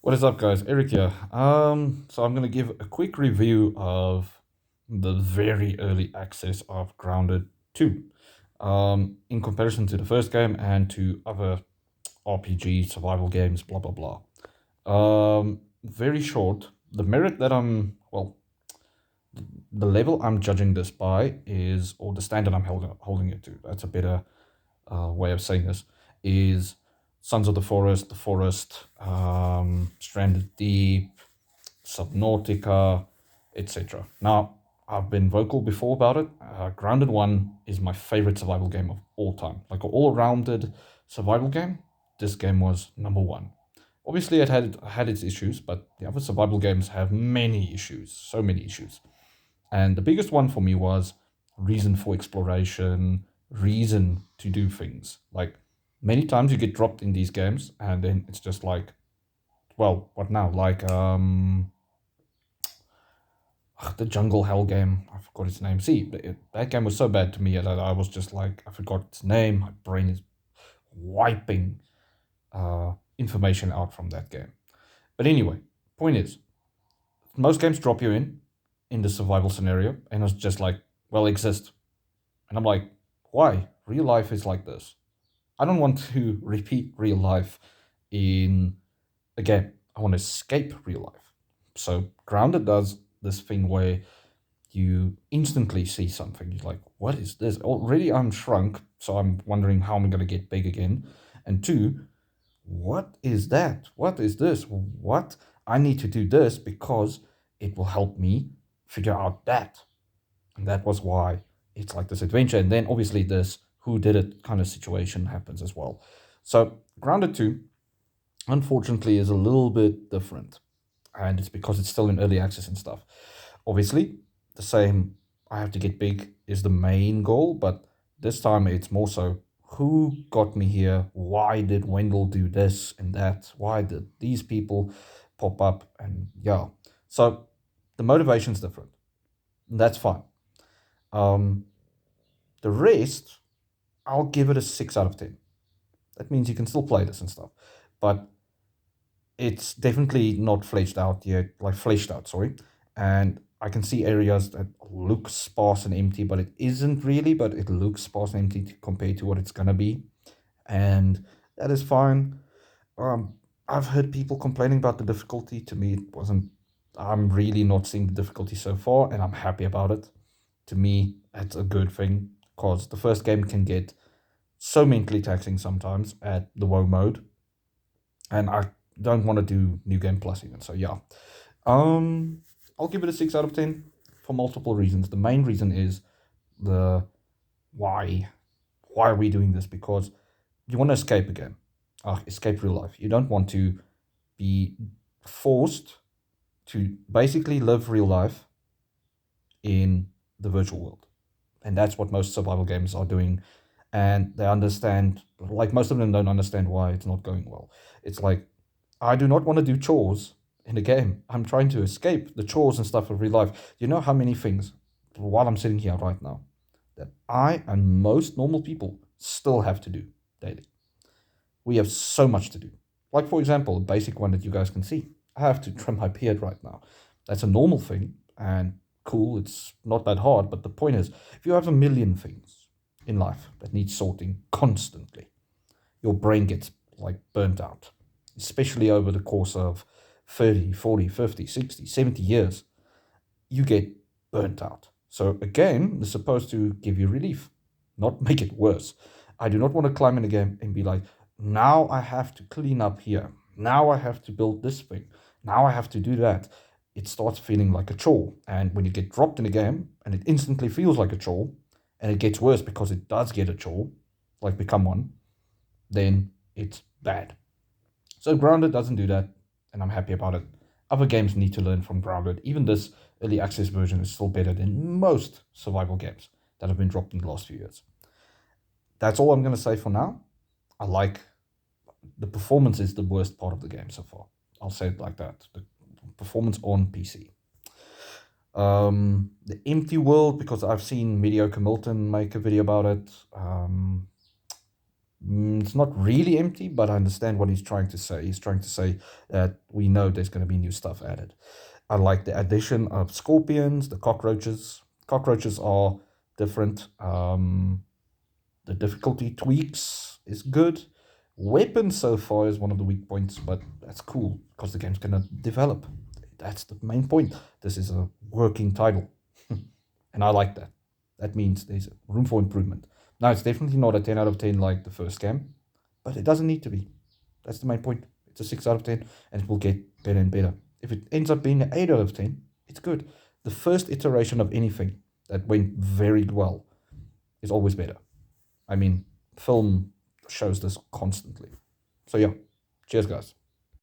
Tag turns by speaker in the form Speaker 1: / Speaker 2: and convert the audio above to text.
Speaker 1: What is up, guys? Eric here. So I'm gonna give a quick review of the very early access of Grounded 2, in comparison to the first game and to other RPG survival games. Blah blah blah. Very short. The merit that the level I'm judging this by is, or the standard I'm holding it to. That's a better way of saying this. Is Sons of the Forest, The Forest, Stranded Deep, Subnautica, etc. Now, I've been vocal before about it. Grounded 1 is my favorite survival game of all time. Like an all rounded survival game, this game was number one. Obviously, it had its issues, but the other survival games have many issues, so many issues. And the biggest one for me was reason for exploration, reason to do things. Like many times you get dropped in these games, and then it's just like, well, what now? Like the Jungle Hell game. I forgot its name. See, that game was so bad to me that I was just like, I forgot its name. My brain is wiping information out from that game. But anyway, point is, most games drop you in the survival scenario, and it's just like, well, exist. And I'm like, why? Real life is like this. I don't want to repeat real life in a game. I want to escape real life. So Grounded does this thing where you instantly see something. You're like, what is this? Already I'm shrunk, so I'm wondering how I'm going to get big again. And two, what is that? What is this? What? I need to do this because it will help me figure out that. And that was why it's like this adventure. And then obviously this who did it kind of situation happens as well. So Grounded 2, unfortunately, is a little bit different. And it's because it's still in early access and stuff. Obviously, the same I have to get big is the main goal, but this time it's more so who got me here? Why did Wendell do this and that? Why did these people pop up? And yeah. So the motivation's different. That's fine. Um, the rest, I'll give it a 6 out of 10. That means you can still play this and stuff. But it's definitely not fleshed out yet, like fleshed out, sorry. And I can see areas that look sparse and empty, but it isn't really, but it looks sparse and empty compared to what it's gonna be. And that is fine. Um, I've heard people complaining about the difficulty. To me, it wasn't, I'm really not seeing the difficulty so far, and I'm happy about it. To me, that's a good thing, because the first game can get so mentally taxing sometimes at the WoW mode, and I don't want to do New Game Plus even. So yeah, um, I'll give it a 6 out of 10 for multiple reasons. The main reason is the why. Why are we doing this? Because you want to escape again, escape real life. You don't want to be forced to basically live real life in the virtual world, and that's what most survival games are doing. And they understand, like most of them, don't understand why it's not going well. It's like I do not want to do chores in a game. I'm trying to escape the chores and stuff of real life. You know how many things, while I'm sitting here right now, that I and most normal people still have to do daily. We have so much to do. Like, for example, a basic one that you guys can see. I have to trim my beard right now. That's a normal thing and cool. It's not that hard. But the point is, if you have a million things in life that need sorting constantly, your brain gets like burnt out, especially over the course of 30, 40, 50, 60, 70 years. You get burnt out. So a game is supposed to give you relief, not make it worse. I do not want to climb in a game and be like, now I have to clean up here. Now I have to build this thing. Now I have to do that. It starts feeling like a chore. And when you get dropped in a game and it instantly feels like a chore, and it gets worse because it does get a chore, like Become One, then it's bad. So Grounded doesn't do that, and I'm happy about it. Other games need to learn from Grounded. Even this early access version is still better than most survival games that have been dropped in the last few years. That's all I'm going to say for now. I like the performance is the worst part of the game so far. I'll say it like that. The performance on PC. The Empty World, because I've seen Mediocre Milton make a video about it. It's not really empty, but I understand what he's trying to say. He's trying to say that we know there's going to be new stuff added. I like the addition of scorpions, the cockroaches. Cockroaches are different. The difficulty tweaks is good. Weapons so far is one of the weak points, but that's cool because the game's gonna develop. That's the main point. This is a working title, and I like that. That means there's room for improvement. Now, it's definitely not a 10 out of 10 like the first game, but it doesn't need to be. That's the main point. It's a 6 out of 10, and it will get better and better. If it ends up being an 8 out of 10, it's good. The first iteration of anything that went very well is always better. I mean, film shows this constantly. So, yeah, cheers, guys.